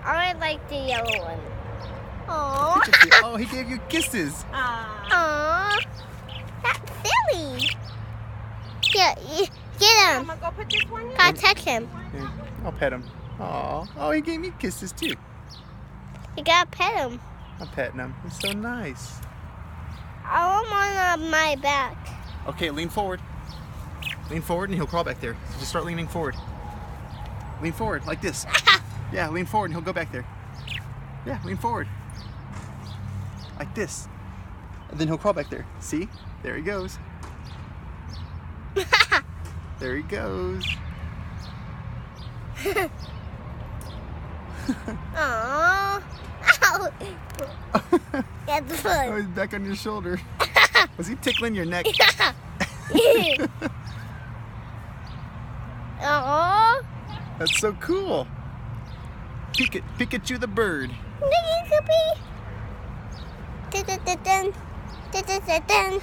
I like the yellow one. Aww. Oh, he gave you kisses. Aww. That's silly. Get him. I'm gonna go put this one in. Gotta touch him. Here, I'll pet him. Aw. Oh, he gave me kisses too. You gotta pet him. I'm petting him. He's so nice. I want one on my back. Okay, lean forward. Lean forward and he'll crawl back there. So just start leaning forward. Lean forward, like this. Yeah, lean forward and he'll go back there. Yeah, lean forward. Like this. And then he'll crawl back there. See? There he goes. There he goes. Aww. Ow. That's Oh, fun. he's back on your shoulder. Was he tickling your neck? Aww. That's so cool. Pikachu the bird. Dun, dun, dun, dun. Dun, dun, dun, dun.